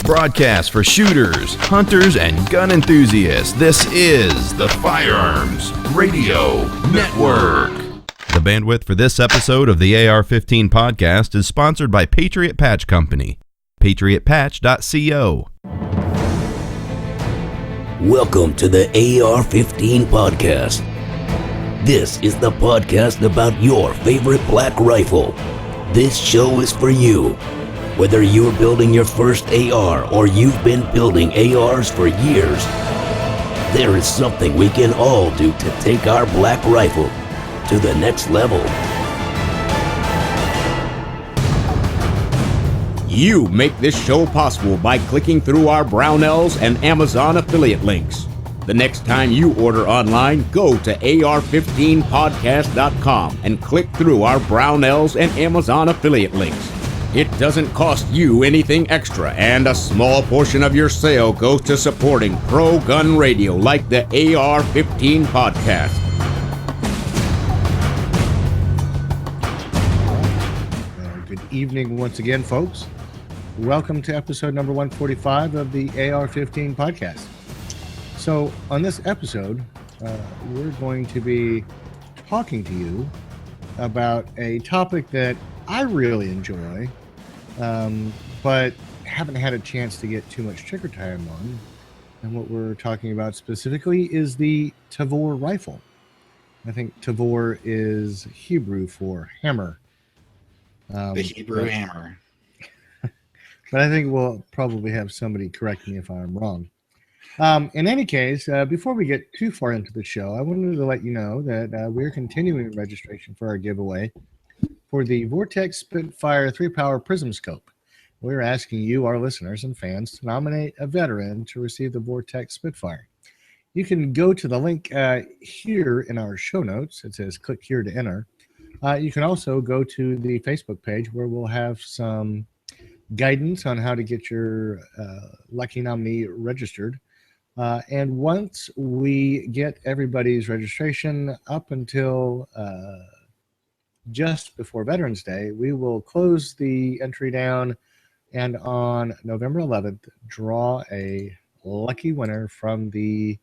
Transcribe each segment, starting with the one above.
Broadcast for shooters, hunters, and gun enthusiasts. This is the Firearms Radio Network. The bandwidth for this episode of the AR-15 podcast is sponsored by Patriot Patch Company. PatriotPatch.co. Welcome to the AR-15 podcast. This is the podcast about your favorite black rifle. This show is for you. Whether you're building your first AR or you've been building ARs for years, there is something we can all do to take our black rifle to the next level. You make this show possible by clicking through our Brownells and Amazon affiliate links. The next time you order online, go to AR15podcast.com and click through our Brownells and Amazon affiliate links. It doesn't cost you anything extra, and a small portion of your sale goes to supporting pro-gun radio like the AR-15 podcast. Good evening once again, folks. Welcome to episode number 145 of the AR-15 podcast. So on this episode, we're going to be talking to you about a topic that I really enjoy, but haven't had a chance to get too much trigger time on. And what we're talking about specifically is the Tavor Rifle. I think Tavor is Hebrew for hammer. The Hebrew hammer. But I think we'll probably have somebody correct me if I'm wrong. In any case, before we get too far into the show, I wanted to let you know that we're continuing registration for our giveaway for the Vortex Spitfire 3-Power Prism Scope. We're asking you, our listeners and fans, to nominate a veteran to receive the Vortex Spitfire. You can go to the link here in our show notes. It says click here to enter. You can also go to the Facebook page where we'll have some guidance on how to get your lucky nominee registered. And once we get everybody's registration up until just before Veterans Day, we will close the entry down and on November 11th, draw a lucky winner from the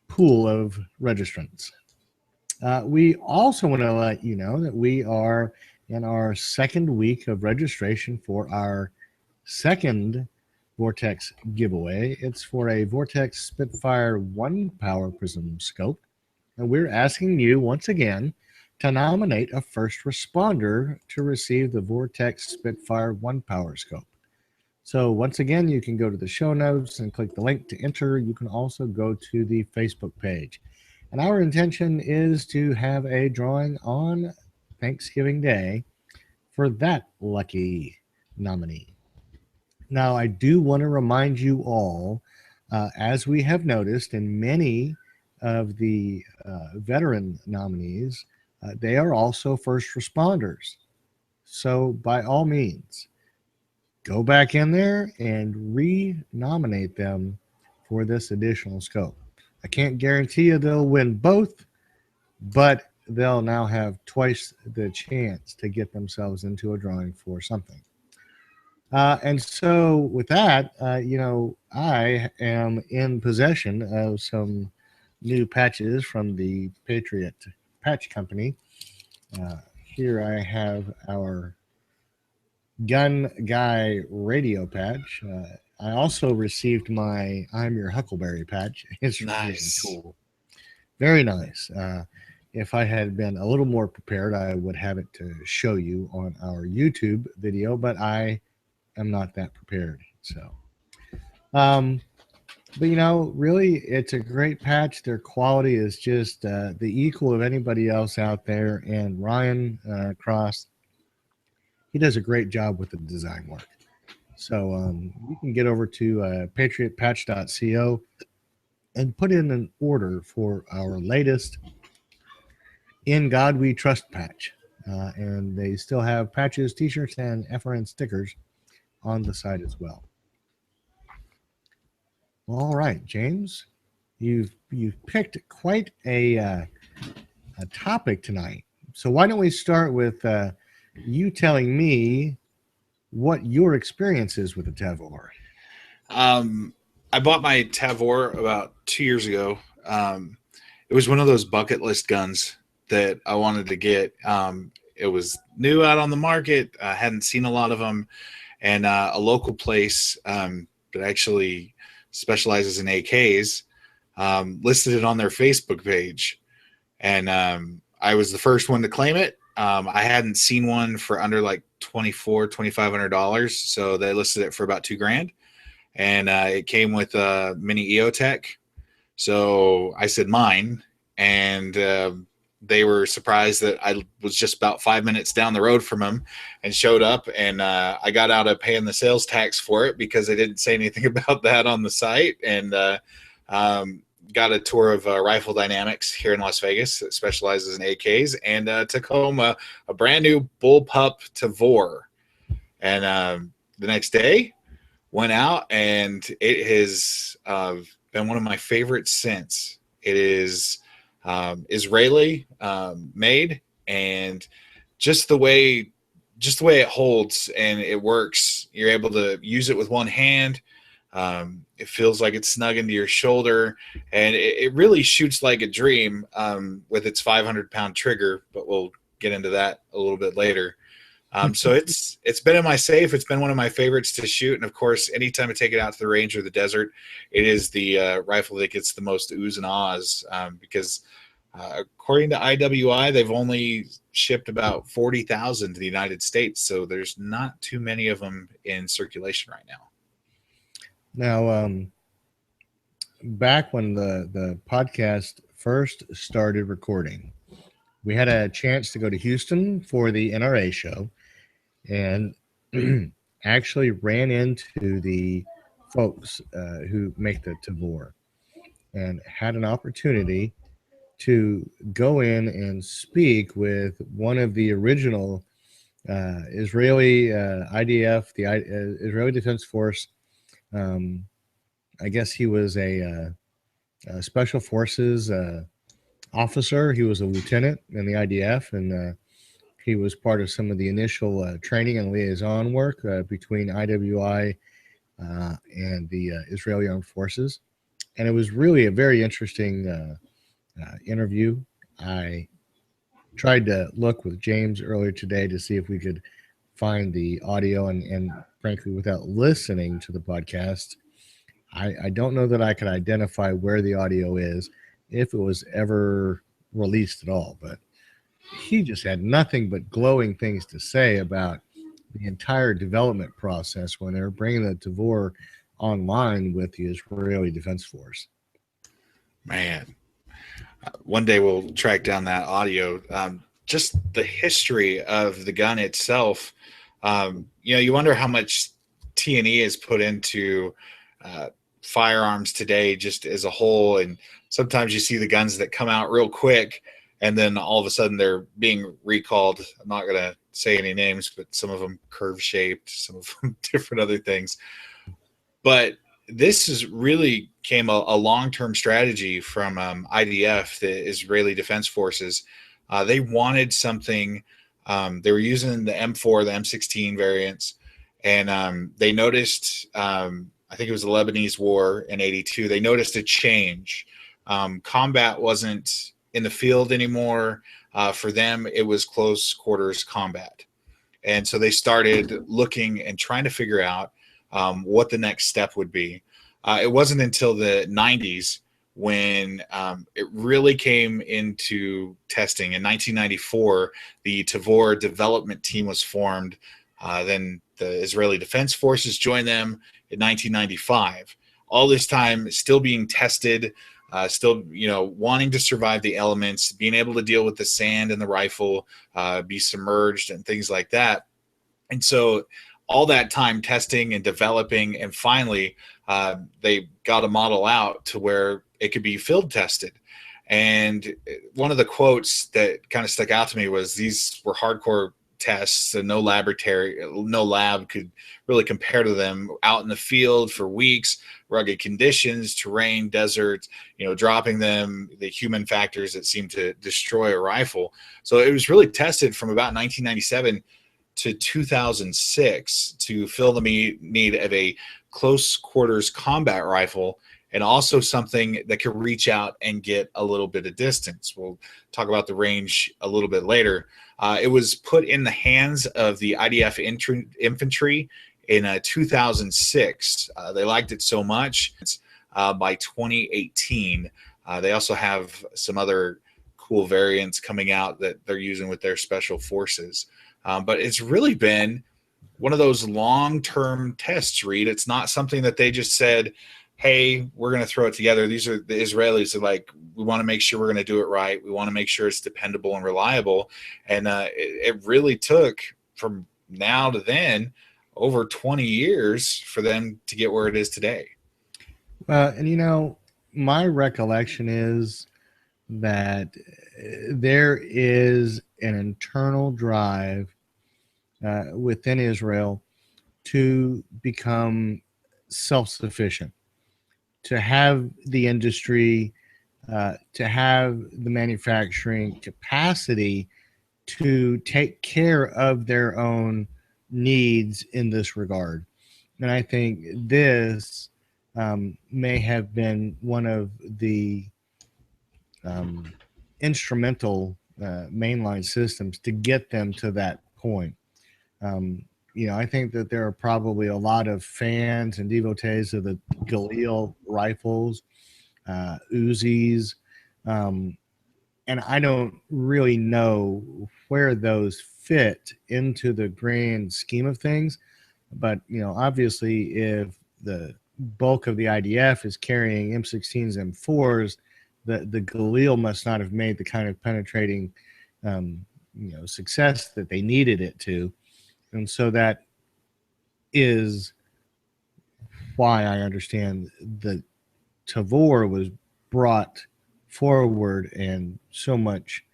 pool of registrants. We also want to let you know that we are in our second week of registration for our second Vortex giveaway. It's for a Vortex Spitfire 1-Power Prism Scope. And we're asking you once again to nominate a first responder to receive the Vortex Spitfire 1-Power Scope. So once again, you can go to the show notes and click the link to enter. You can also go to the Facebook page. And our intention is to have a drawing on Thanksgiving Day for that lucky nominee. Now, I do want to remind you all, as we have noticed in many of the veteran nominees, they are also first responders. So by all means, go back in there and re-nominate them for this additional scope. I can't guarantee you they'll win both, but they'll now have twice the chance to get themselves into a drawing for something. And so with that, I am in possession of some new patches from the Patriot Patch Company. Here I have our Gun Guy radio patch. I also received my I'm Your Huckleberry patch. It's nice. Really cool. Very nice. If I had been a little more prepared, I would have it to show you on our YouTube video, but I am not that prepared. So, but really, it's a great patch. Their quality is just the equal of anybody else out there. And Ryan Cross, he does a great job with the design work. So you can get over to patriotpatch.co and put in an order for our latest In God We Trust patch. And they still have patches, t-shirts, and FRN stickers on the site as well. All right, James, you've picked quite a topic tonight. So why don't we start with you telling me what your experience is with the Tavor. I bought my Tavor about 2 years ago. It was one of those bucket list guns that I wanted to get. It was new out on the market. I hadn't seen a lot of them, and a local place that actually specializes in AKs listed it on their Facebook page, and I was the first one to claim it. I hadn't seen one for under like $2,500, so they listed it for about $2,000, and it came with a mini EOTech. So I said mine, and they were surprised that I was just about 5 minutes down the road from them and showed up, and I got out of paying the sales tax for it because they didn't say anything about that on the site, and got a tour of Rifle Dynamics here in Las Vegas that specializes in AKs, and took home a brand new bullpup Tavor. And the next day went out, and it has been one of my favorites since. It is Israeli made, and just the way it holds and it works, you're able to use it with one hand. It feels like it's snug into your shoulder, and it really shoots like a dream with its 500-pound trigger, but we'll get into that a little bit later. So it's been in my safe. It's been one of my favorites to shoot, and of course, anytime I take it out to the range or the desert, it is the rifle that gets the most oohs and ahs, because according to IWI, they've only shipped about 40,000 to the United States, so there's not too many of them in circulation right now. Now, back when the podcast first started recording, we had a chance to go to Houston for the NRA show, and actually ran into the folks who make the Tavor, and had an opportunity to go in and speak with one of the original Israeli IDF, the Israeli Defense Force. I guess he was a special forces officer. He was a lieutenant in the IDF, and he was part of some of the initial training and liaison work between IWI and the Israeli Armed Forces. And it was really a very interesting interview. I tried to look with James earlier today to see if we could find the audio, and frankly, without listening to the podcast, I don't know that I could identify where the audio is, if it was ever released at all. But he just had nothing but glowing things to say about the entire development process when they were bringing the Tavor online with the Israeli Defense Force. Man, one day we'll track down that audio. Just the history of the gun itself. You wonder how much T&E is put into firearms today, just as a whole. And sometimes you see the guns that come out real quick, and then all of a sudden they're being recalled. I'm not going to say any names, but some of them curve shaped, some of them different other things. But this is really came a long-term strategy from IDF, the Israeli Defense Forces. They wanted something. They were using the M4, the M16 variants, and they noticed, I think it was the Lebanese War in '82, they noticed a change. Combat wasn't in the field anymore. For them, it was close quarters combat. And so they started looking and trying to figure out what the next step would be. It wasn't until the 90s when it really came into testing. In 1994, the Tavor development team was formed. Then the Israeli Defense Forces joined them in 1995. All this time still being tested, still wanting to survive the elements, being able to deal with the sand and the rifle, be submerged and things like that. And so all that time testing and developing, and finally they got a model out to where it could be field tested. And one of the quotes that kind of stuck out to me was, these were hardcore tests, and no lab could really compare to them. Out in the field for weeks, rugged conditions, terrain, desert, dropping them, the human factors that seem to destroy a rifle. So it was really tested from about 1997 to 2006 to fill the need of a close quarters combat rifle, and also something that could reach out and get a little bit of distance. We'll talk about the range a little bit later. It was put in the hands of the IDF infantry in 2006. They liked it so much. By 2018, they also have some other cool variants coming out that they're using with their special forces. But it's really been one of those long-term tests, Reed. It's not something that they just said, hey, we're going to throw it together. These are the Israelis are like, we want to make sure we're going to do it right. We want to make sure it's dependable and reliable. And it really took, from now to then, over 20 years for them to get where it is today. And my recollection is that there is an internal drive within Israel to become self-sufficient, to have the industry, to have the manufacturing capacity to take care of their own needs in this regard. And I think this may have been one of the instrumental mainline systems to get them to that point. I think that there are probably a lot of fans and devotees of the Galil rifles, Uzis, and I don't really know where those fit into the grand scheme of things. But, obviously, if the bulk of the IDF is carrying M16s, M4s, the Galil must not have made the kind of penetrating, success that they needed it to. And so that is why I understand that Tavor was brought forward and so much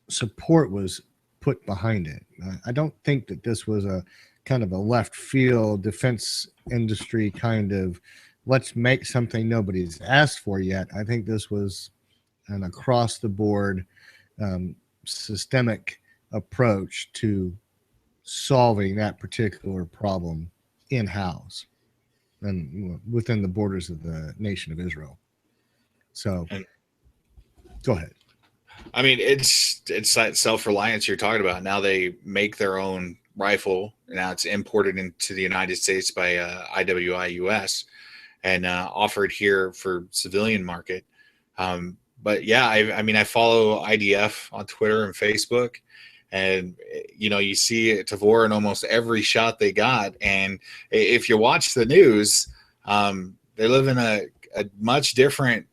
support was put behind it. I don't think that this was a kind of a left field defense industry kind of, let's make something nobody's asked for yet. I think this was an across the board systemic approach to solving that particular problem in-house and within the borders of the nation of Israel. So go ahead. I mean, it's that self-reliance you're talking about. Now they make their own rifle. Now it's imported into the United States by IWI US and offered here for civilian market. But yeah, I follow IDF on Twitter and Facebook, and you see Tavor in almost every shot they got. And if you watch the news, they live in a much different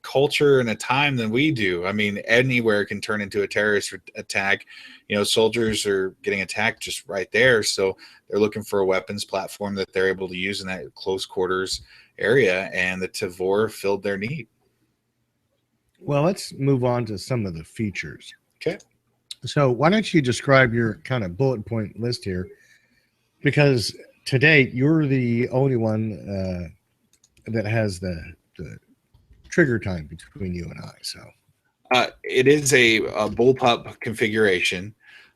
culture and a time than we do. I mean, anywhere can turn into a terrorist attack. Soldiers are getting attacked just right there. So they're looking for a weapons platform that they're able to use in that close quarters area, and the Tavor filled their need. Well, let's move on to some of the features. Okay. So why don't you describe your kind of bullet point list here? Because to date, you're the only one that has the trigger time between you and I. So it is a bullpup configuration.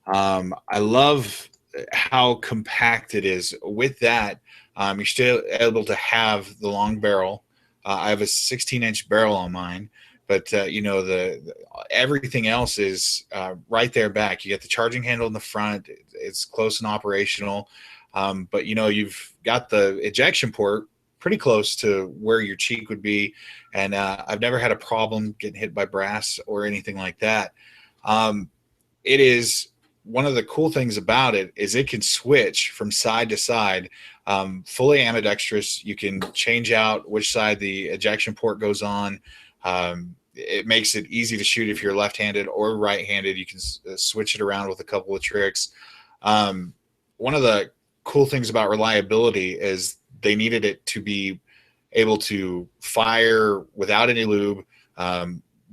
I love how compact it is. With that, you're still able to have the long barrel. I have a 16-inch barrel on mine, but the everything else is right there back. You get the charging handle in the front. It's close and operational, but you've got the ejection port pretty close to where your cheek would be, and I've never had a problem getting hit by brass or anything like that. It is one of the cool things about it is it can switch from side to side, fully ambidextrous. You can change out which side the ejection port goes on. It makes it easy to shoot if you're left-handed or right-handed. You can switch it around with a couple of tricks. One of the cool things about reliability is they needed it to be able to fire without any lube,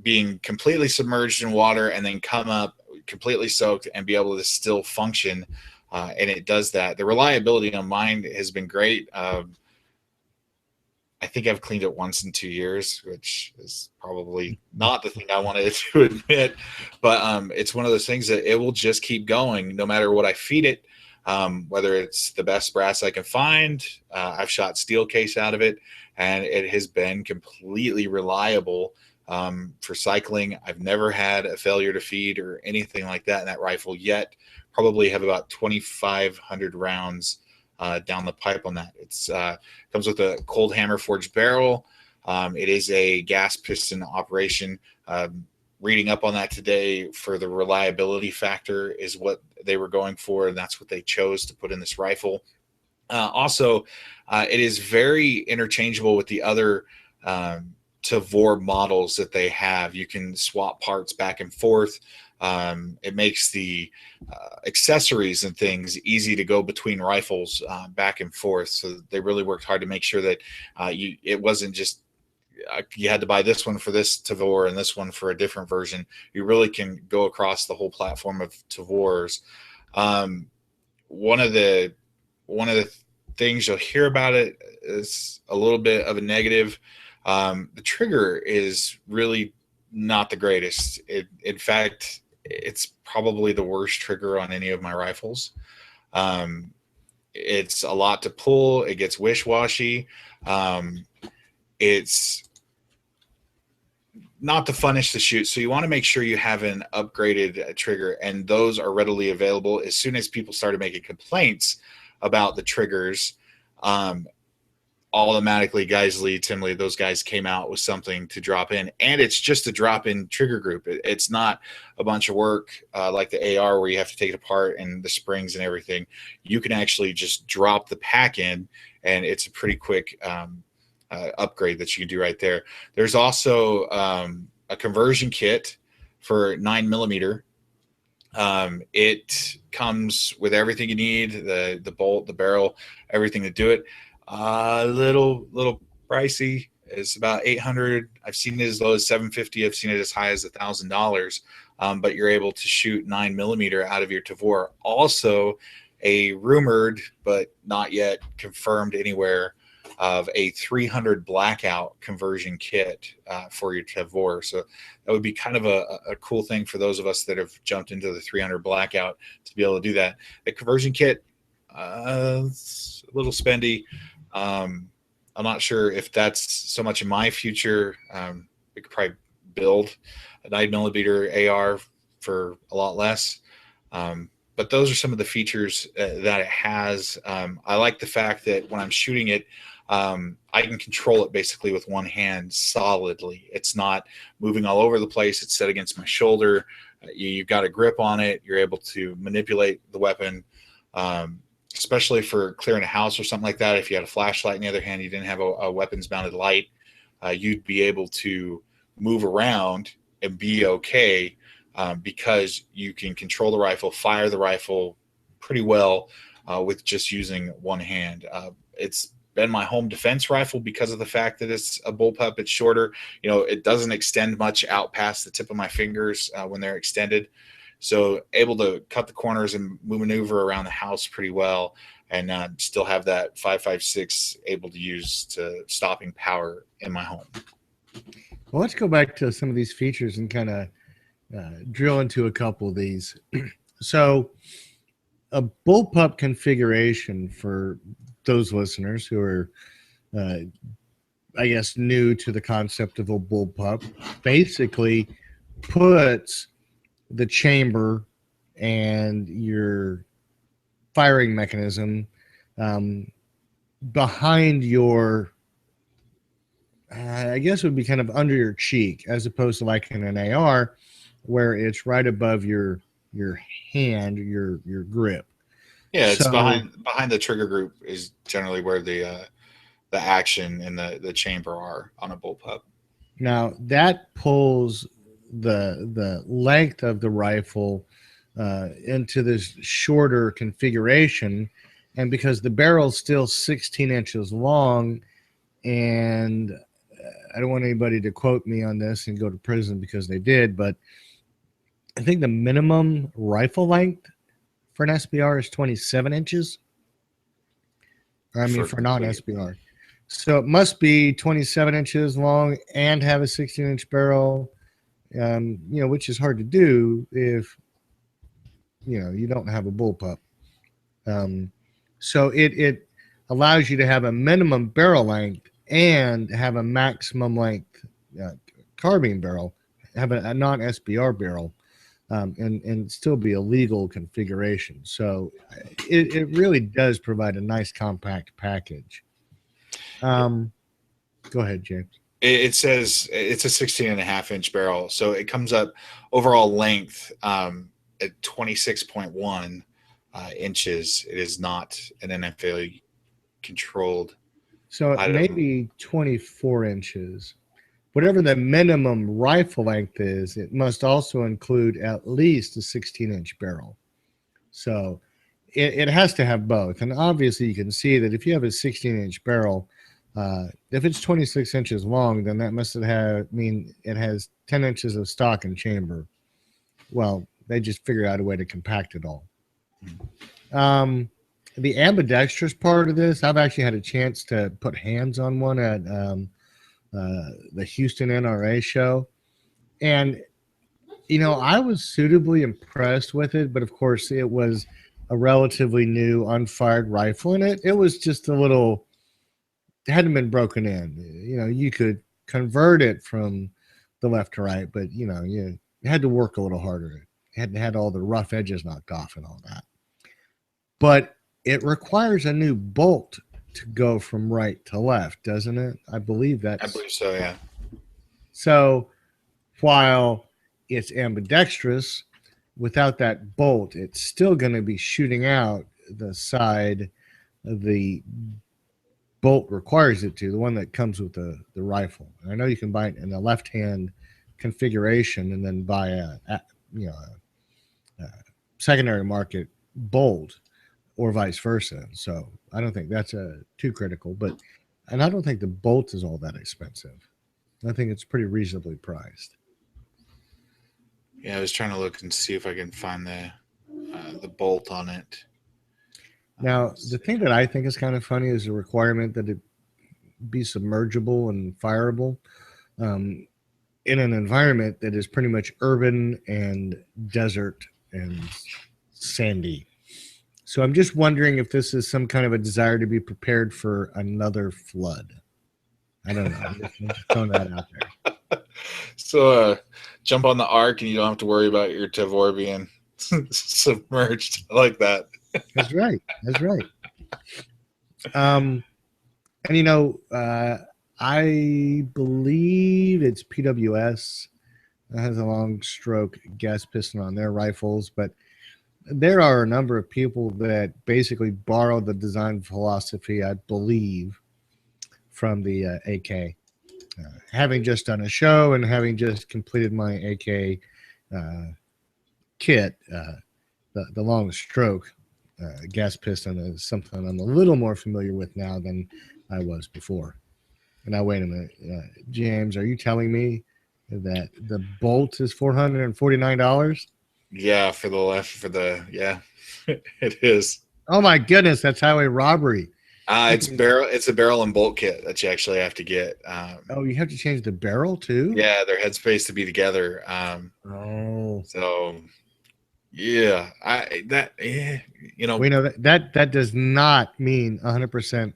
being completely submerged in water, and then come up completely soaked and be able to still function. And it does that. The reliability on mine has been great. I think I've cleaned it once in 2 years, which is probably not the thing I wanted to admit. But it's one of those things that it will just keep going no matter what I feed it. Whether it's the best brass I can find, I've shot steel case out of it, and it has been completely reliable for cycling. I've never had a failure to feed or anything like that in that rifle yet. Probably have about 2,500 rounds down the pipe on that. It's comes with a cold hammer forged barrel. It is a gas piston operation. Reading up on that today for the reliability factor is what they were going for, and that's what they chose to put in this rifle. Also, it is very interchangeable with the other Tavor models that they have. You can swap parts back and forth. It makes the accessories and things easy to go between rifles back and forth. So they really worked hard to make sure that it wasn't just you had to buy this one for this Tavor and this one for a different version. You really can go across the whole platform of Tavors. One of the things you'll hear about it is a little bit of a negative. The trigger is really not the greatest. In fact, it's probably the worst trigger on any of my rifles. It's a lot to pull. It gets wish-washy. It's not the funnest to shoot. So you want to make sure you have an upgraded trigger, and those are readily available. As soon as people started making complaints about the triggers, automatically Geisley, Timley, those guys came out with something to drop in, and it's just a drop-in trigger group. It's not a bunch of work like the AR where you have to take it apart and the springs and everything. You can actually just drop the pack in, and it's a pretty quick upgrade that you can do right there. There's also a conversion kit for 9mm. It comes with everything you need, the bolt, the barrel, everything to do it. Little pricey. It's about $800. I've seen it as low as $750. I've seen it as high as $1,000. But you're able to shoot 9mm out of your Tavor. Also, a rumored but not yet confirmed anywhere of a 300 blackout conversion kit for your Tavor. So that would be kind of a cool thing for those of us that have jumped into the 300 blackout to be able to do that. The conversion kit, it's a little spendy. I'm not sure if that's so much in my future. We could probably build a 9mm AR for a lot less. But those are some of the features that it has. I like the fact that when I'm shooting it, I can control it basically with one hand solidly. It's not moving all over the place. It's set against my shoulder. You've got a grip on it. You're able to manipulate the weapon, especially for clearing a house or something like that. If you had a flashlight in the other hand, you didn't have a weapons mounted light, you'd be able to move around and be okay because you can control the rifle, fire the rifle pretty well with just using one hand. It's been my home defense rifle because of the fact that it's a bullpup. It's shorter. It doesn't extend much out past the tip of my fingers when they're extended. So able to cut the corners and maneuver around the house pretty well, and still have that 5.56 able to use to stopping power in my home. Well, let's go back to some of these features and kind of drill into a couple of these. So a bullpup configuration, for those listeners who are, I guess, new to the concept of a bullpup, basically puts the chamber and your firing mechanism behind your, I guess it would be kind of under your cheek, as opposed to like in an AR where it's right above your hand, your grip. Yeah, it's behind the trigger group is generally where the action and the chamber are on a bullpup. Now that pulls the length of the rifle into this shorter configuration, and because the barrel's still 16 inches long, and I don't want anybody to quote me on this and go to prison because they did, but I think the minimum rifle length for an SBR is 27 inches. For non-SBR. So it must be 27 inches long and have a 16-inch barrel, which is hard to do if, you don't have a bullpup. So it allows you to have a minimum barrel length and have a maximum length carbine barrel, have a non-SBR barrel, and still be a legal configuration. So it really does provide a nice compact package. Go ahead, James. It says it's a 16.5-inch barrel, so it comes up overall length at 26.1 inches. It is not an NFA controlled. So it may be 24 inches. Whatever the minimum rifle length is, it must also include at least a 16-inch barrel. So it has to have both. And obviously you can see that if you have a 16-inch barrel, if it's 26 inches long, then that must mean it has 10 inches of stock and chamber. Well, they just figure out a way to compact it all. The ambidextrous part of this, I've actually had a chance to put hands on one at the Houston NRA show. And, I was suitably impressed with it, but of course it was a relatively new unfired rifle, and it was just it hadn't been broken in. You could convert it from the left to right, but you had to work a little harder. It had all the rough edges knocked off and all that. But it requires a new bolt to go from right to left, doesn't it? I believe so, yeah. So while it's ambidextrous, without that bolt, it's still going to be shooting out the side of the bolt requires it to, the one that comes with the rifle. And I know you can buy it in the left-hand configuration and then buy a secondary market bolt, or vice versa. So I don't think that's too critical, and I don't think the bolt is all that expensive. I think it's pretty reasonably priced. Yeah, I was trying to look and see if I can find the bolt on it. Now, the thing that I think is kind of funny is the requirement that it be submergible and fireable in an environment that is pretty much urban and desert and sandy. So I'm just wondering if this is some kind of a desire to be prepared for another flood. I don't know. I'm just throwing that out there. So jump on the ark and you don't have to worry about your Tavor being submerged. I like that. That's right. And I believe it's PWS that has a long stroke gas piston on their rifles, but there are a number of people that basically borrowed the design philosophy, I believe, from the AK. Having just done a show and having just completed my AK kit, the long stroke gas piston is something I'm a little more familiar with now than I was before. And now, wait a minute, James, are you telling me that the bolt is $449? Yeah, yeah, it is. Oh my goodness, that's highway robbery. It's a barrel and bolt kit that you actually have to get. Oh, you have to change the barrel too? Yeah, their head space to be together. So yeah, we know that does not mean 100%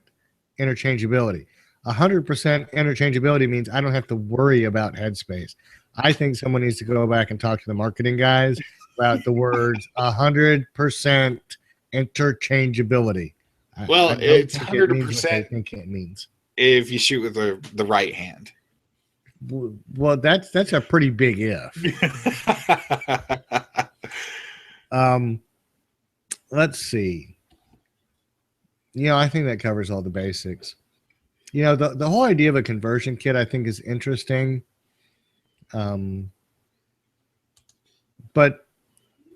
interchangeability. 100% interchangeability means I don't have to worry about headspace. I think someone needs to go back and talk to the marketing guys about the words 100% interchangeability. Well, it's 100%. I think it means if you shoot with the right hand. Well, that's a pretty big if. Let's see. I think that covers all the basics. The whole idea of a conversion kit, I think, is interesting. But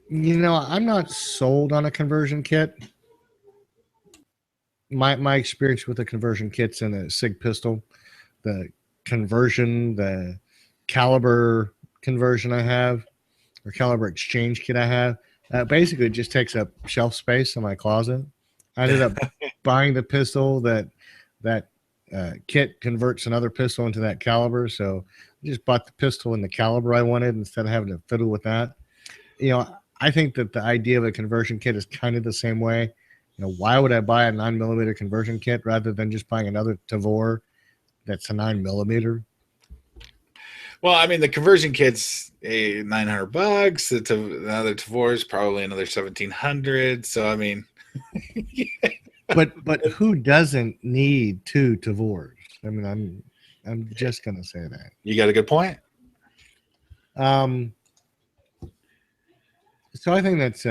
I'm not sold on a conversion kit. My experience with the conversion kits in a SIG pistol, the caliber conversion I have, or caliber exchange kit I have, basically just takes up shelf space in my closet. I ended up buying the pistol that kit converts another pistol into that caliber. So I just bought the pistol and the caliber I wanted instead of having to fiddle with that. I think that the idea of a conversion kit is kind of the same way. Why would I buy a 9mm conversion kit rather than just buying another Tavor that's a 9mm? Well, I mean, the conversion kit's $900. Another Tavor is probably another $1,700. So, I mean, but who doesn't need two Tavors? I mean, I'm just gonna say that. You got a good point. So I think that's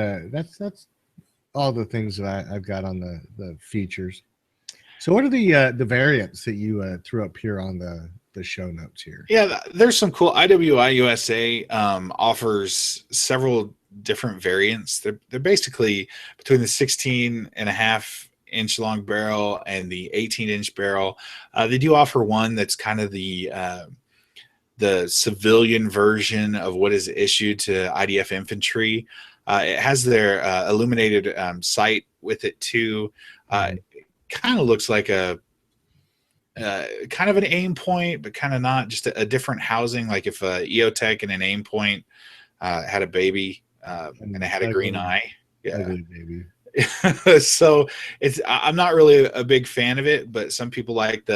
all the things that I've got on the features. So what are the variants that you threw up here on the show notes here? Yeah, there's some cool. IWI USA offers several different variants. They're basically between the 16.5-inch long barrel and the 18-inch barrel. They do offer one that's kind of the civilian version of what is issued to IDF infantry. It has their illuminated sight with it too. Kind of looks like a kind of an aim point, but kind of not. Just a different housing. Like if EOTech and an aim point had a baby and it had a green eye. Yeah, baby. So I'm not really a big fan of it, but some people like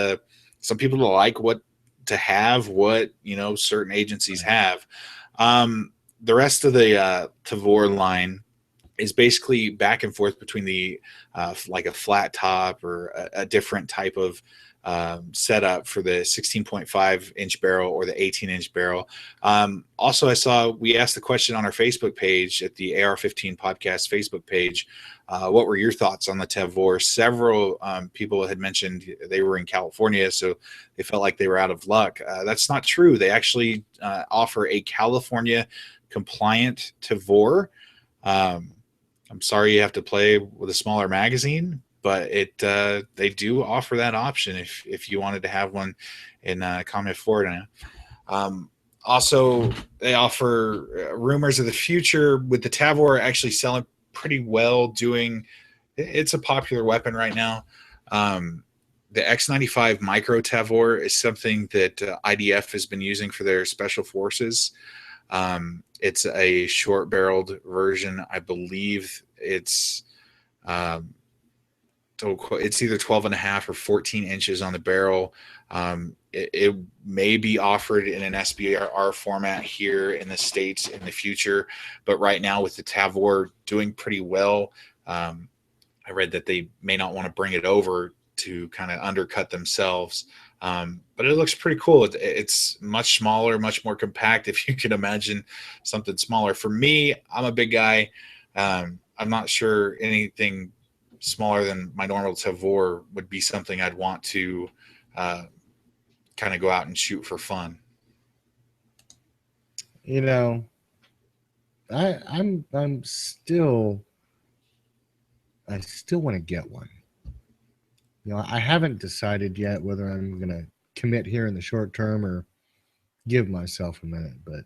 what to have what certain agencies have. The rest of the Tavor line is basically back and forth between the like a flat top or a different type of setup for the 16.5-inch barrel or the 18-inch barrel. Also, we asked the question on our Facebook page at the AR-15 podcast Facebook page. What were your thoughts on the Tavor? Several people had mentioned they were in California, so they felt like they were out of luck. That's not true. They actually offer a California compliant Tavor. I'm sorry you have to play with a smaller magazine, but they do offer that option if you wanted to have one in Communist Florida. Also, they offer rumors of the future with the Tavor actually selling pretty well. It's a popular weapon right now. The X95 Micro Tavor is something that IDF has been using for their special forces. It's a short-barreled version. I believe it's either 12.5 or 14 inches on the barrel. It may be offered in an SBR format here in the States in the future, but right now with the Tavor doing pretty well, I read that they may not want to bring it over to kind of undercut themselves. But it looks pretty cool. It's much smaller, much more compact. If you can imagine something smaller. For me, I'm a big guy. I'm not sure anything smaller than my normal Tavor would be something I'd want to kind of go out and shoot for fun. I still want to get one. I haven't decided yet whether I'm going to commit here in the short term or give myself a minute, but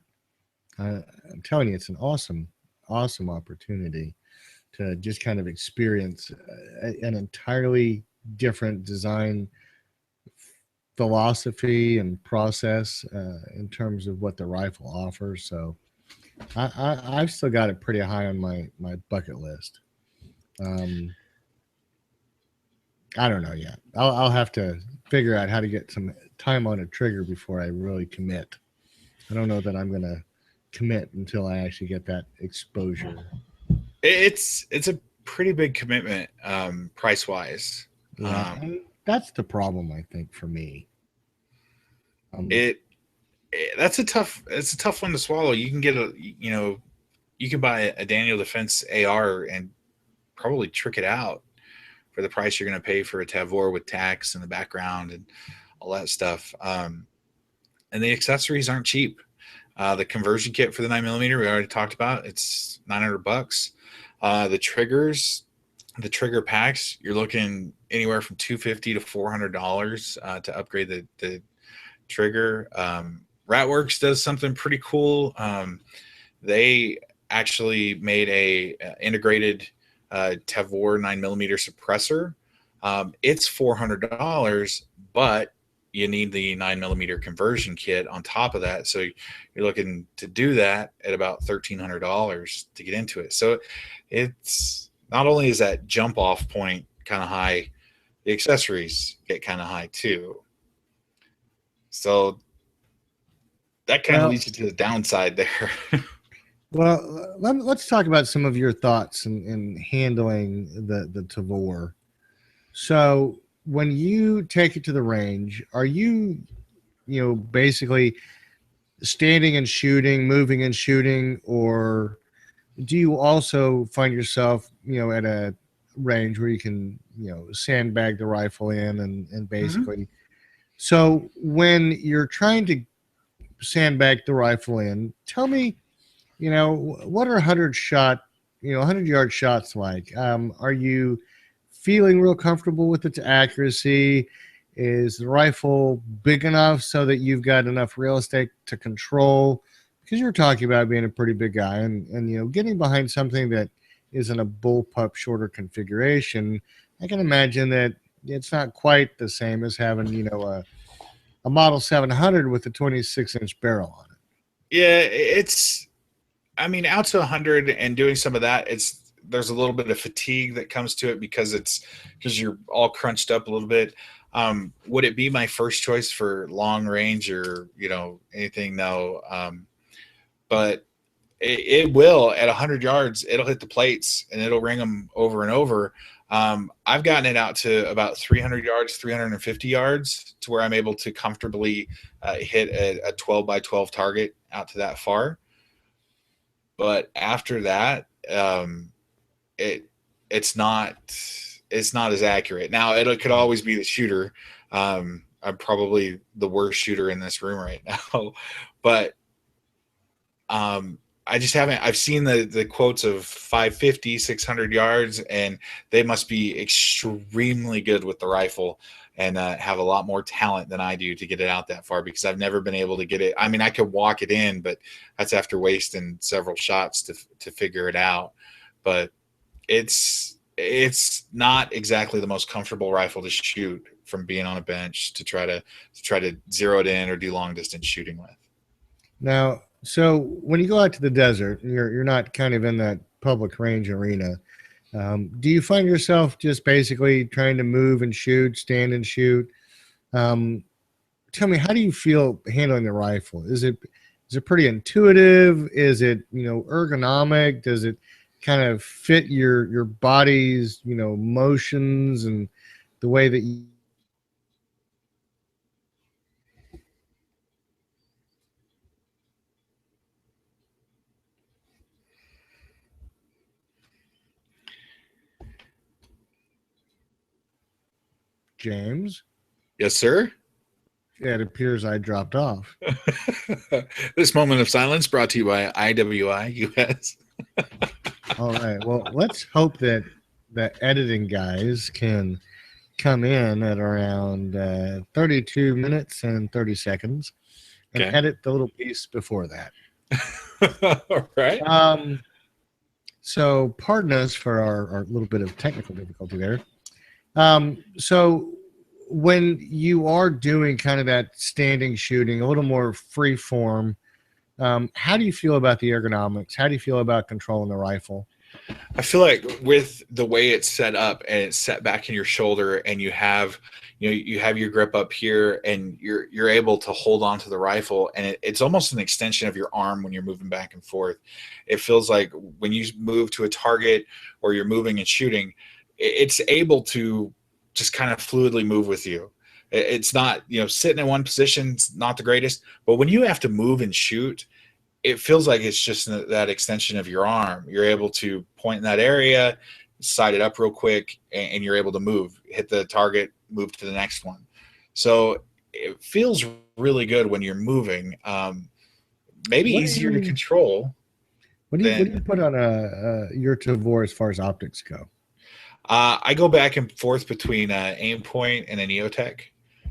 I'm telling you, it's an awesome opportunity to just kind of experience an entirely different design philosophy and process in terms of what the rifle offers. So I've still got it pretty high on my bucket list. I don't know yet. I'll have to figure out how to get some time on a trigger before I really commit. I don't know that I'm going to commit until I actually get that exposure. It's a pretty big commitment price wise. Yeah, that's the problem, I think, for me. It's a tough one to swallow. You can get you can buy a Daniel Defense AR and probably trick it out for the price you're going to pay for a Tavor with tax in the background and all that stuff. And the accessories aren't cheap. The conversion kit for the 9mm we already talked about. It's $900. The triggers, the trigger packs, you're looking anywhere from $250 to $400 to upgrade the trigger. Ratworks does something pretty cool. They actually made a integrated Tavor 9mm suppressor. It's $400, but you need the 9mm conversion kit on top of that. So you're looking to do that at about $1,300 to get into it. So it's not only is that jump off point kind of high, the accessories get kind of high too. So that kind of Well, leads you to the downside there. well, let's talk about some of your thoughts in handling the Tavor. So when you take it to the range, are you, basically standing and shooting, moving and shooting, or do you also find yourself, at a range where you can, sandbag the rifle in and Mhm. basically. So when you're trying to sandbag the rifle in, tell me, what are 100-yard shots like? Are you feeling real comfortable with its accuracy? Is the rifle big enough so that you've got enough real estate to control? Because you're talking about being a pretty big guy, and getting behind something that isn't a bullpup shorter configuration. I can imagine that it's not quite the same as having a Model 700 with a 26-inch barrel on it. Yeah, it's, I mean, out to 100 and doing some of that, there's a little bit of fatigue that comes to it because you're all crunched up a little bit. Would it be my first choice for long range or anything? No, but it will at 100 yards. It'll hit the plates and it'll ring them over and over. I've gotten it out to about 300 yards, 350 yards, to where I'm able to comfortably hit a 12 by 12 target out to that far. But after that, it it's not it's not as accurate. Now it could always be the shooter. I'm probably the worst shooter in this room right now, but I just haven't. I've seen the quotes of 550, 600 yards, and they must be extremely good with the rifle and have a lot more talent than I do to get it out that far, because I've never been able to get it. I mean, I could walk it in, but that's after wasting several shots to figure it out. But it's not exactly the most comfortable rifle to shoot from being on a bench to try to zero it in or do long distance shooting with. Now, so when you go out to the desert, you're not kind of in that public range arena. Do you find yourself just basically trying to move and shoot, stand and shoot? Um, Tell me, how do you feel handling the rifle? Is it pretty intuitive? Is it ergonomic? Does it kind of fit your body's motions and the way that you, James? Yes, sir. Yeah, it appears I dropped off. This moment of silence brought to you by IWI US. All right. Well, let's hope that the editing guys can come in at around 32 minutes and 30 seconds and Okay. edit the little piece before that. All right. So pardon us for our little bit of technical difficulty there. So when you are doing kind of that standing shooting, a little more free form, how do you feel about the ergonomics? How do you feel about controlling the rifle? I feel like with the way it's set up and it's set back in your shoulder, and you have your grip up here, and you're able to hold on to the rifle, and it's almost an extension of your arm when you're moving back and forth. It feels like when you move to a target or you're moving and shooting, it's able to just kind of fluidly move with you. It's not, sitting in one position's not the greatest, but when you have to move and shoot, it feels like it's just that extension of your arm. You're able to point in that area, sight it up real quick, and you're able to move, hit the target, move to the next one. So it feels really good when you're moving. Maybe What do easier to you control what do you than put on your Tavor as far as optics go? I go back and forth between aim point and a Neotech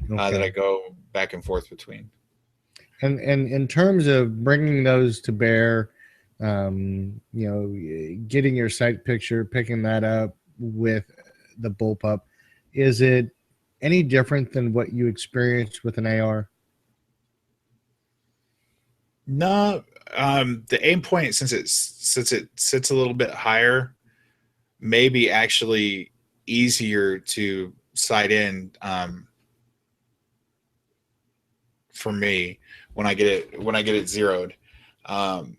that I Okay. go back and forth between. And in terms of bringing those to bear, getting your sight picture, picking that up with the bullpup, is it any different than what you experienced with an AR? No, the aim point, since it sits a little bit higher, maybe actually easier to sight in, for me when I get it zeroed. Um,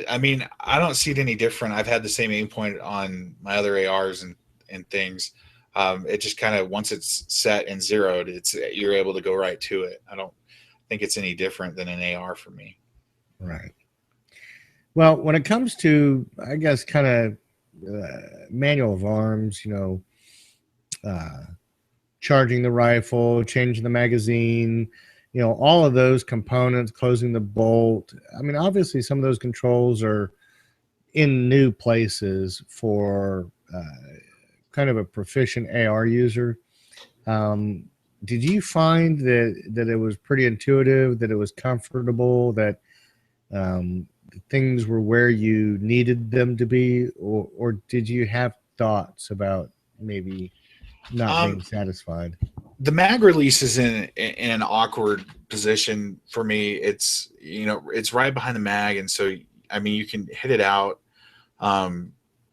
I mean, I don't see it any different. I've had the same aim point on my other ARs and things. It just kind of, once it's set and zeroed, you're able to go right to it. I don't think it's any different than an AR for me. Right. Well, when it comes to, I guess, kind of manual of arms, charging the rifle, changing the magazine, all of those components, closing the bolt. I mean, obviously, some of those controls are in new places for kind of a proficient AR user. Did you find that it was pretty intuitive, that it was comfortable, that things were where you needed them to be, or did you have thoughts about maybe not being satisfied? The mag release is in an awkward position for me. It's right behind the mag, and so I mean you can hit it out.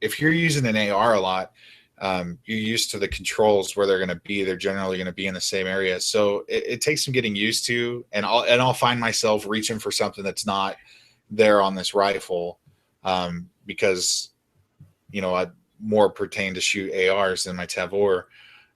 If you're using an AR a lot, you're used to the controls where they're going to be. They're generally going to be in the same area, so it takes some getting used to. And I'll find myself reaching for something that's not there on this rifle, because I more pertain to shoot ARs than my Tavor.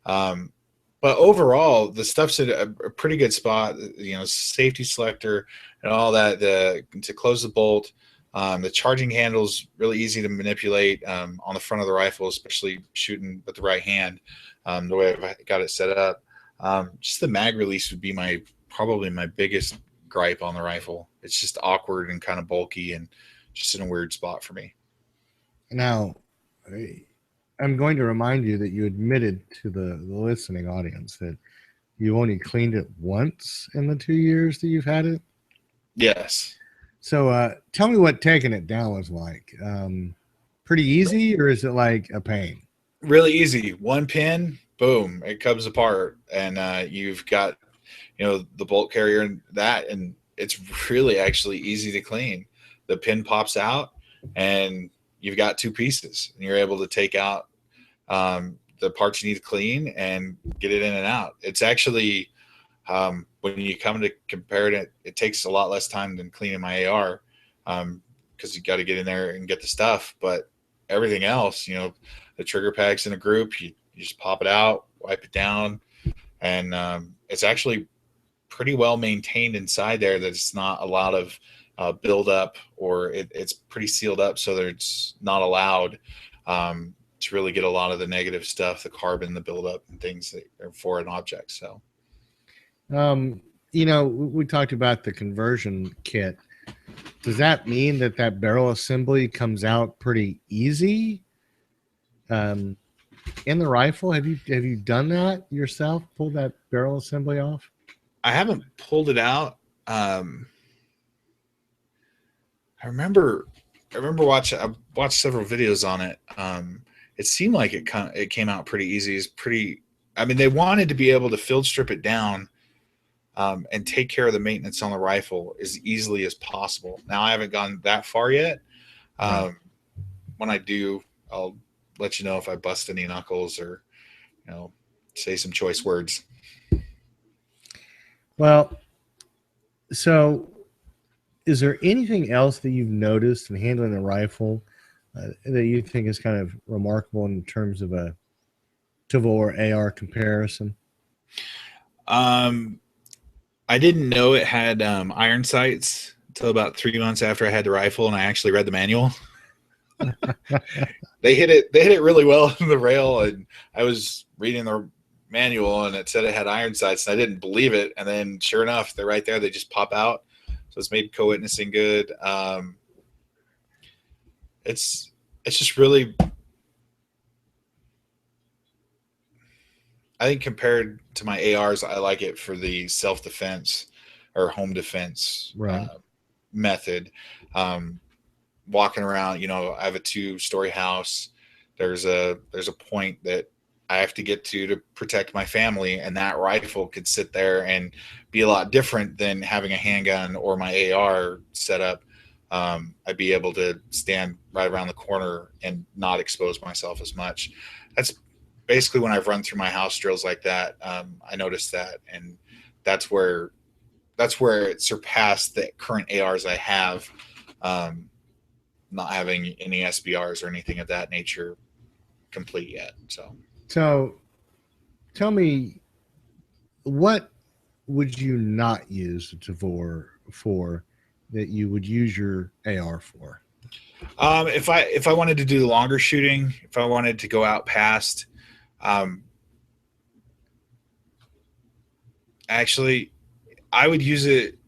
But overall, the stuff's at a pretty good spot. Safety selector and all that to close the bolt. The charging handle's really easy to manipulate on the front of the rifle, especially shooting with the right hand. The way I've got it set up, just the mag release would be probably my biggest gripe on the rifle. It's just awkward and kind of bulky and just in a weird spot for me. Now, I'm going to remind you that you admitted to the listening audience that you only cleaned it once in the 2 years that you've had it. Yes. So tell me what taking it down was like. Pretty easy, or is it like a pain? Really easy. One pin, boom, it comes apart, and you've got the bolt carrier and it's really actually easy to clean. The pin pops out, and you've got two pieces, and you're able to take out the parts you need to clean and get it in and out. It's actually, when you come to compare it, it takes a lot less time than cleaning my AR, because you got to get in there and get the stuff. But everything else, the trigger packs in a group, you just pop it out, wipe it down, and it's actually pretty well maintained inside there. That it's not a lot of buildup, or it's pretty sealed up so that it's not allowed to really get a lot of the negative stuff, the carbon, the buildup, and things that are for an object. So, we talked about the conversion kit. Does that mean that barrel assembly comes out pretty easy in the rifle? Have you done that yourself? Pulled that barrel assembly off? I haven't pulled it out. I remember I watched several videos on it. It seemed like it came out pretty easy. I mean, they wanted to be able to field strip it down, and take care of the maintenance on the rifle as easily as possible. Now, I haven't gone that far yet. When I do, I'll let you know if I bust any knuckles or, say some choice words. Well, so is there anything else that you've noticed in handling the rifle that you think is kind of remarkable in terms of a Tavor AR comparison? I didn't know it had iron sights until about 3 months after I had the rifle, and I actually read the manual. They hit it really well in the rail, and I was reading the manual, and it said it had iron sights, and I didn't believe it. And then, sure enough, they're right there. They just pop out. So it's made co-witnessing good. It's just really, I think compared to my ARs, I like it for the self-defense or home defense method. Walking around, I have a 2-story house. There's a point that I have to get to protect my family, and that rifle could sit there and be a lot different than having a handgun or my AR set up. I'd be able to stand right around the corner and not expose myself as much. That's basically when I've run through my house drills like that. I noticed that, and that's where it surpassed the current ARs I have. Not having any SBRs or anything of that nature complete yet. So tell me, what would you not use a Tavor for that you would use your AR for? If I wanted to do longer shooting, if I wanted to go out past, actually, I would use it.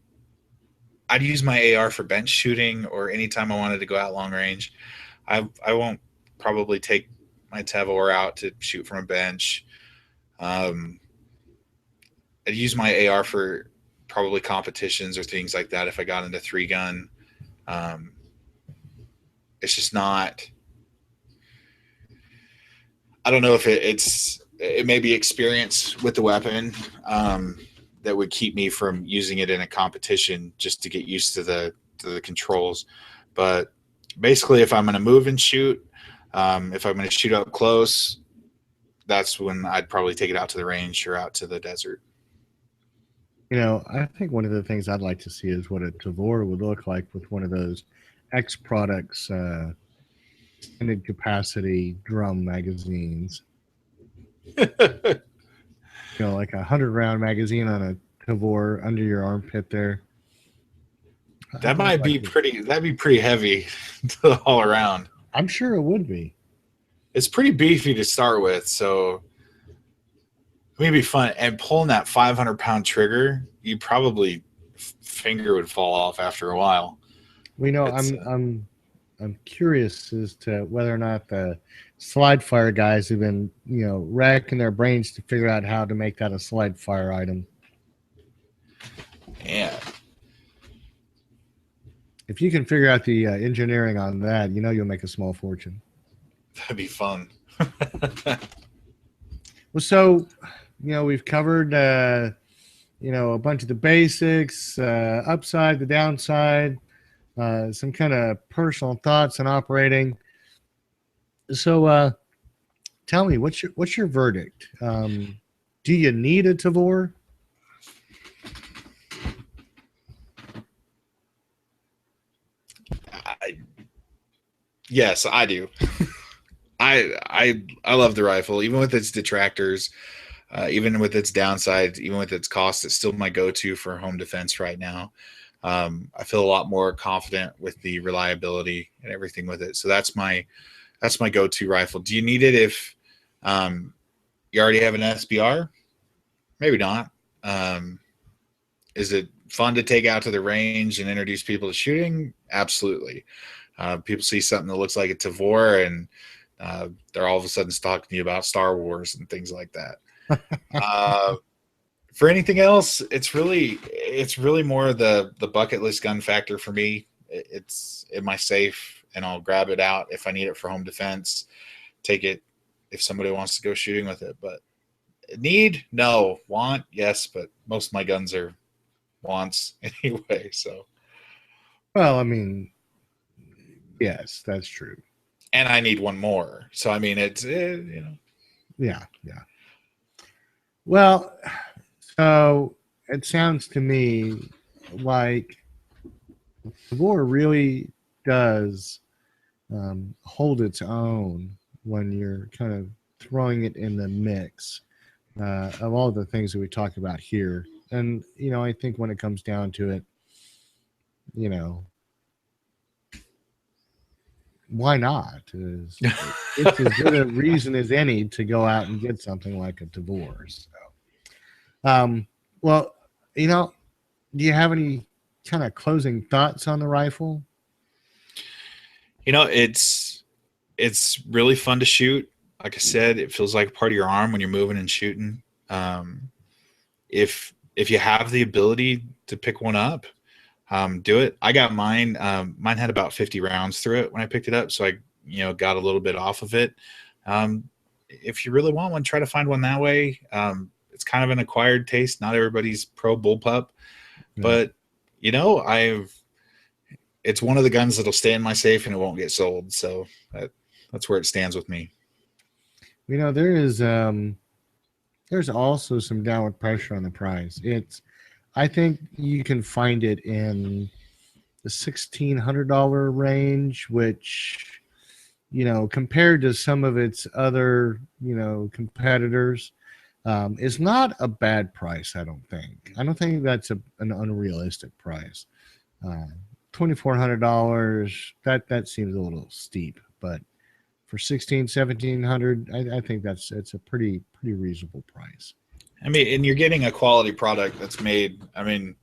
I'd use my AR for bench shooting, or anytime I wanted to go out long range. I won't probably take my Tavor out to shoot from a bench. I'd use my AR for probably competitions or things like that if I got into 3-gun. It's just not. I don't know if it may be experience with the weapon that would keep me from using it in a competition, just to get used to the controls. But basically, if I'm going to move and shoot, if I'm going to shoot up close, that's when I'd probably take it out to the range or out to the desert. I think one of the things I'd like to see is what a Tavor would look like with one of those X Products extended capacity drum magazines. Like a 100-round magazine on a Tavor under your armpit there. That might be pretty. That'd be pretty heavy all around. I'm sure it would be. It's pretty beefy to start with, so it may be fun. And pulling that 500-pound trigger, you probably finger would fall off after a while. I'm curious as to whether or not the slide fire guys have been, racking their brains to figure out how to make that a slide fire item. Yeah. If you can figure out the engineering on that, you'll make a small fortune. That'd be fun. Well, so, we've covered, a bunch of the basics, upside, the downside, some kind of personal thoughts on operating. So, tell me, what's your verdict? Do you need a Tavor? Yes, I do. I love the rifle, even with its detractors, even with its downsides, even with its cost. It's still my go-to for home defense right now. I feel a lot more confident with the reliability and everything with it. So that's my go-to rifle. Do you need it if you already have an SBR? Maybe not. Is it fun to take out to the range and introduce people to shooting? Absolutely. People see something that looks like a Tavor, and they're all of a sudden talking to you about Star Wars and things like that. For anything else, it's really more the bucket list gun factor for me. It's in my safe, and I'll grab it out if I need it for home defense. Take it if somebody wants to go shooting with it. But need? No. Want? Yes, but most of my guns are wants anyway. So. Well, I mean, yes, that's true. And I need one more. So, I mean, it's, Yeah. Well, so it sounds to me like the war really does hold its own when you're kind of throwing it in the mix of all the things that we talked about here. And, I think when it comes down to it, why not? It's as good a reason as any to go out and get something like a Tavor. So, well, do you have any kind of closing thoughts on the rifle? It's really fun to shoot. Like I said, it feels like a part of your arm when you're moving and shooting. If you have the ability to pick one up, do it. I got mine. Mine had about 50 rounds through it when I picked it up, so I got a little bit off of it. if you really want one, try to find one that way. It's kind of an acquired taste. Not everybody's pro bullpup, but it's one of the guns that'll stay in my safe and it won't get sold. So that's where it stands with me. There's also some downward pressure on the price. I think you can find it in the $1,600 range, which, compared to some of its other, competitors, is not a bad price. I don't think that's an unrealistic price. $2,400, that seems a little steep, but for $1,700, I think it's a pretty reasonable price. I mean, and you're getting a quality product that's made. I mean,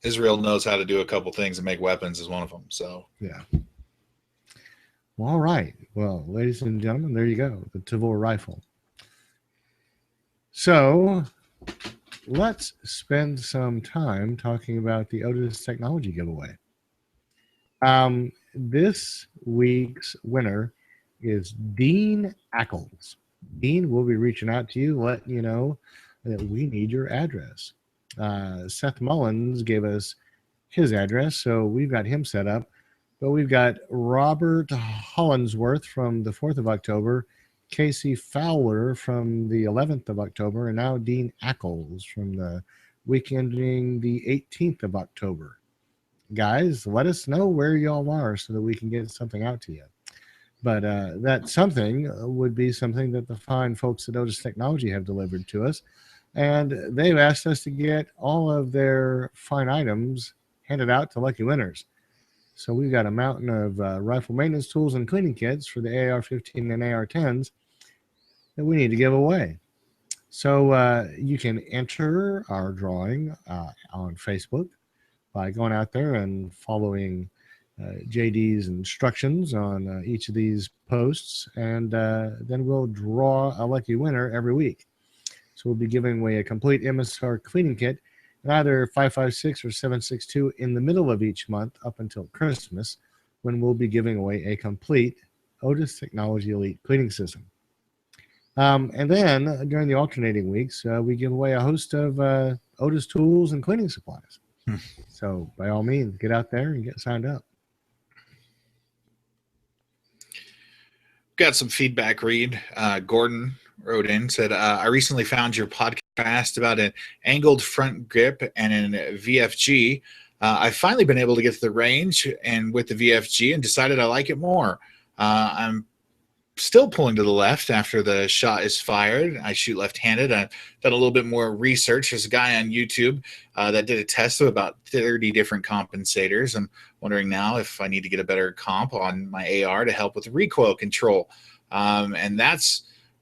Israel knows how to do a couple things and make weapons is one of them. So yeah. Well, all right. Well, ladies and gentlemen, there you go, the Tavor Rifle. So let's spend some time talking about the Otis Technology giveaway. This week's winner is Dean Ackles. Dean, will be reaching out to you, letting you know that we need your address. Seth Mullins gave us his address, so we've got him set up. But we've got Robert Hollinsworth from the 4th of October, Casey Fowler from the 11th of October, and now Dean Ackles from the week ending the 18th of October. Guys, let us know where y'all are so that we can get something out to you. But that something would be something that the fine folks at Otis Technology have delivered to us. And they've asked us to get all of their fine items handed out to lucky winners. So we've got a mountain of rifle maintenance tools and cleaning kits for the AR-15 and AR-10s that we need to give away. So you can enter our drawing on Facebook by going out there and following JD's instructions on each of these posts, and then we'll draw a lucky winner every week. So we'll be giving away a complete MSR cleaning kit in either 556 or 762 in the middle of each month up until Christmas, when we'll be giving away a complete Otis Technology Elite cleaning system. And then during the alternating weeks, we give away a host of Otis tools and cleaning supplies. So by all means, get out there and get signed up. Got some feedback, Reed. Gordon wrote in, said, I recently found your podcast about an angled front grip and an VFG. I've finally been able to get to the range and with the VFG and decided I like it more. I'm still pulling to the left after the shot is fired. I shoot left-handed. I've done a little bit more research. There's a guy on YouTube that did a test of about 30 different compensators. I'm wondering now if I need to get a better comp on my AR to help with recoil control. And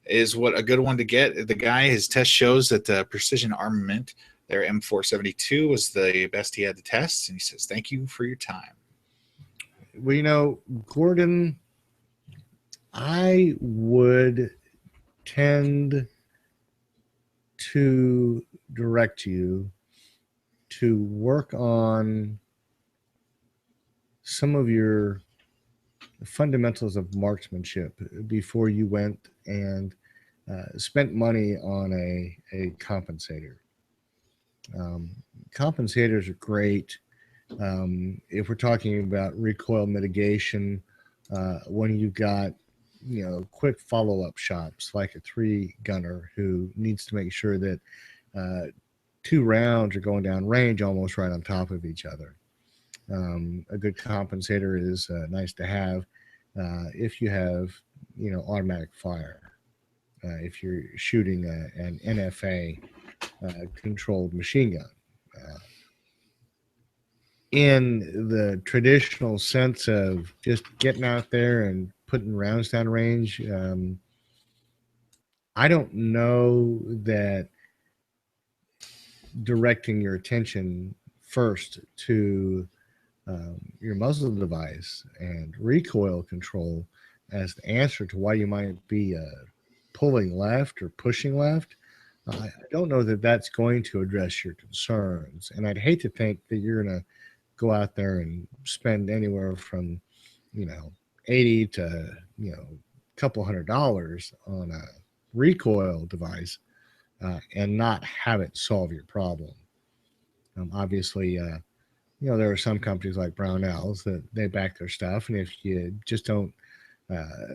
is what a good one to get. The guy, his test shows that the Precision Armament, their M472, was the best he had to test. And he says, thank you for your time. Well, Gordon, I would tend to direct you to work on some of your fundamentals of marksmanship before you went and spent money on a compensator. Compensators are great if we're talking about recoil mitigation, when you've got quick follow-up shots like a 3-gunner who needs to make sure that 2 rounds are going down range almost right on top of each other. A good compensator is nice to have if you have automatic fire, if you're shooting an NFA controlled machine gun. In the traditional sense of just getting out there and putting rounds down range, I don't know that directing your attention first to your muzzle device and recoil control as the answer to why you might be pulling left or pushing left. I don't know that that's going to address your concerns. And I'd hate to think that you're going to go out there and spend anywhere from, $80 to, couple $100 on a recoil device and not have it solve your problem. Obviously, there are some companies like Brownells that they back their stuff, and if you just don't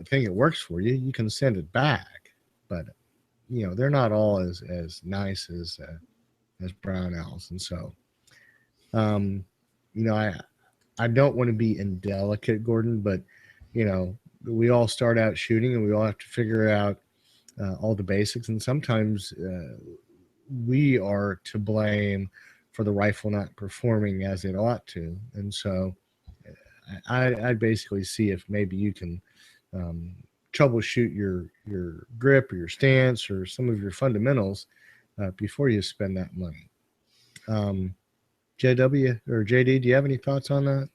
think it works for you, you can send it back. But they're not all as nice as Brownells, and so I don't want to be indelicate, Gordon, but we all start out shooting, and we all have to figure out all the basics, and sometimes we are to blame for the rifle not performing as it ought to. And so I'd basically see if maybe you can troubleshoot your grip or your stance or some of your fundamentals before you spend that money. JW or JD, do you have any thoughts on that?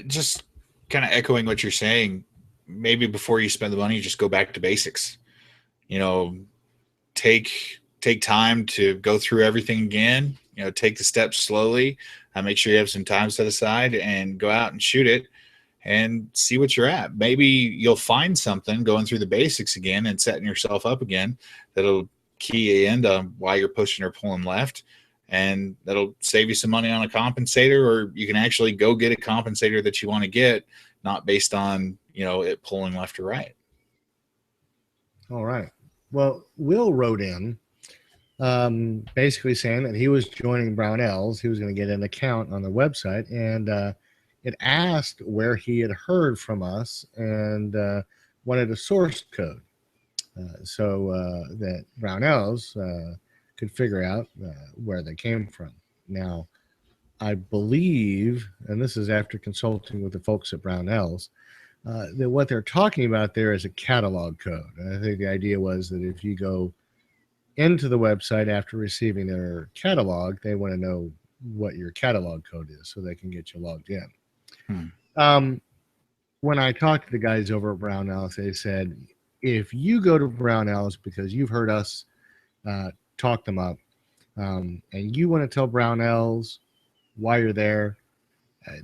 Just kind of echoing what you're saying, maybe before you spend the money, just go back to basics. Take time to go through everything again. Take the steps slowly. Make sure you have some time set aside and go out and shoot it and see what you're at. Maybe you'll find something going through the basics again and setting yourself up again that'll key you into why you're pushing or pulling left, and that'll save you some money on a compensator, or you can actually go get a compensator that you want to get, not based on it pulling left or right. All right. Well, Will wrote in basically saying that he was joining Brownells. He was going to get an account on the website, and it asked where he had heard from us and wanted a source code so that Brownells could figure out where they came from. Now, I believe, and this is after consulting with the folks at Brownells, that what they're talking about there is a catalog code. And I think the idea was that if you go into the website after receiving their catalog, they want to know what your catalog code is so they can get you logged in. When I talked to the guys over at Brownells, they said, if you go to Brownells because you've heard us talk them up and you want to tell Brownells why you're there,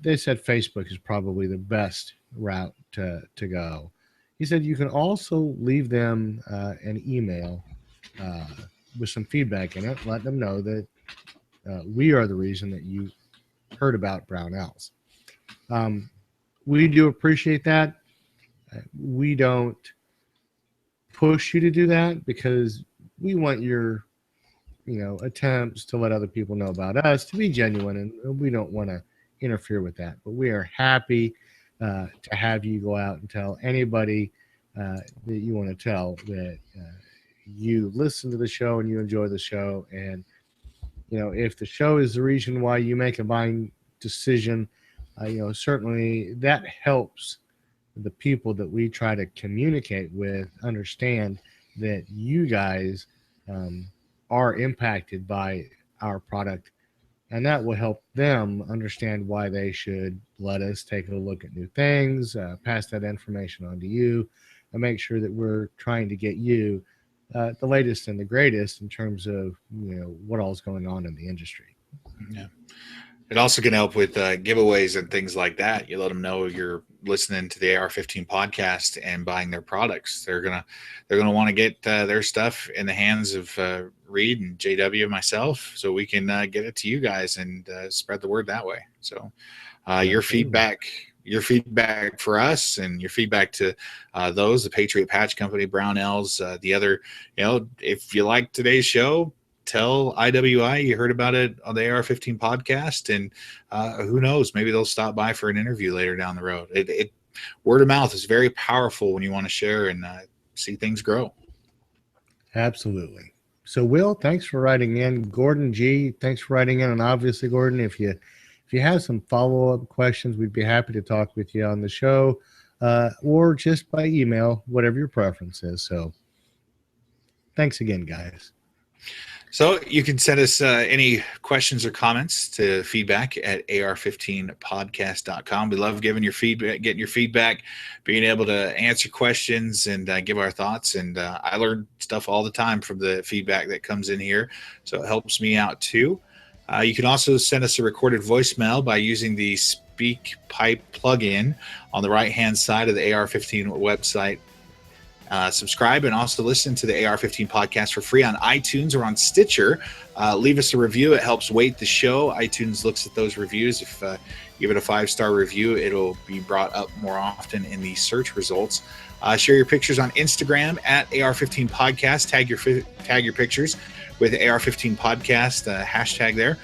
they said Facebook is probably the best route to go. He said you can also leave them an email with some feedback in it, let them know that we are the reason that you heard about Brownells. We do appreciate that. We don't push you to do that because we want your attempts to let other people know about us to be genuine, and we don't want to interfere with that. But we are happy to have you go out and tell anybody that you want to tell that you listen to the show and you enjoy the show. And if the show is the reason why you make a buying decision, certainly that helps the people that we try to communicate with understand that you guys are impacted by our product, and that will help them understand why they should let us take a look at new things, pass that information on to you, and make sure that we're trying to get you the latest and the greatest in terms of what all is going on in the industry. Yeah. It also can help with giveaways and things like that. You let them know you're listening to the AR-15 podcast and buying their products. They're gonna want to get their stuff in the hands of Reed and JW and myself, so we can get it to you guys and spread the word that way. So your feedback for us and your feedback to the Patriot Patch Company, Brownells, the other, if you like today's show, tell IWI you heard about it on the AR-15 podcast, and who knows, maybe they'll stop by for an interview later down the road. Word of mouth is very powerful when you want to share and see things grow. Absolutely. So Will, thanks for writing in. Gordon G, thanks for writing in. And obviously, Gordon, if you have some follow-up questions, we'd be happy to talk with you on the show or just by email, whatever your preference is. So thanks again, guys. So you can send us any questions or comments to feedback at ar15podcast.com. We love getting your feedback, being able to answer questions and give our thoughts. And I learn stuff all the time from the feedback that comes in here, so it helps me out too. You can also send us a recorded voicemail by using the SpeakPipe plugin on the right-hand side of the AR-15 website Subscribe and also listen to the AR-15 podcast for free on iTunes or on Stitcher. Leave us a review. It helps weight the show. iTunes looks at those reviews. If you give it a 5-star review, it'll be brought up more often in the search results. Share your pictures on Instagram at AR-15 podcast. Tag your pictures with AR-15 podcast hashtag there.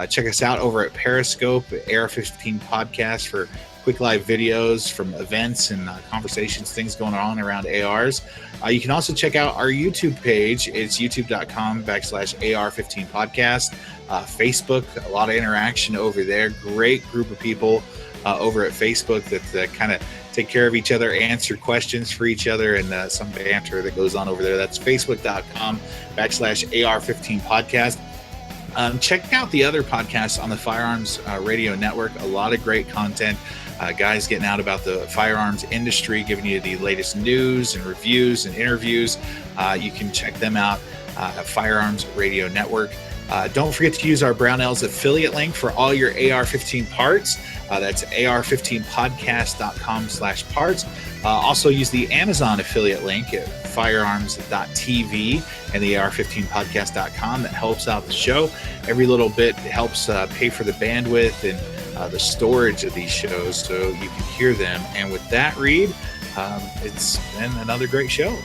Check us out over at Periscope, AR-15 podcast, for quick live videos from events and conversations, things going on around ARs. You can also check out our YouTube page. It's youtube.com/AR-15 podcast. Facebook, a lot of interaction over there. Great group of people over at Facebook that kind of take care of each other, answer questions for each other, and some banter that goes on over there. That's facebook.com/AR-15 podcast. Check out the other podcasts on the Firearms Radio Network. A lot of great content. Guys getting out about the firearms industry, giving you the latest news and reviews and interviews. You can check them out at Firearms Radio Network. Don't forget to use our Brownells affiliate link for all your AR-15 parts. That's ar15podcast.com/parts. Also use the Amazon affiliate link at firearms.tv and the ar15podcast.com. That helps out the show. Every little bit helps pay for the bandwidth and the storage of these shows so you can hear them. And with that, Reed, it's been another great show.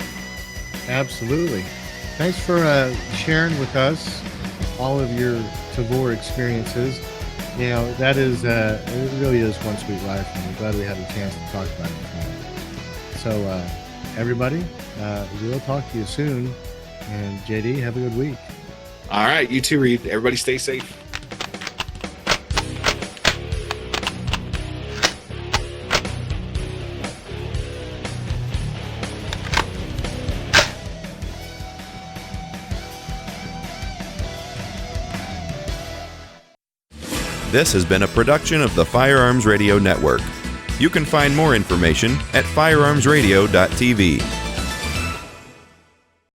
Absolutely. Thanks for sharing with us all of your Tavor experiences. You know, that is, it really is one sweet rifle. I'm glad we had a chance to talk about it tonight. So, everybody, we'll talk to you soon. And JD, have a good week. All right, you too, Reed. Everybody stay safe. This has been a production of the Firearms Radio Network. You can find more information at firearmsradio.tv.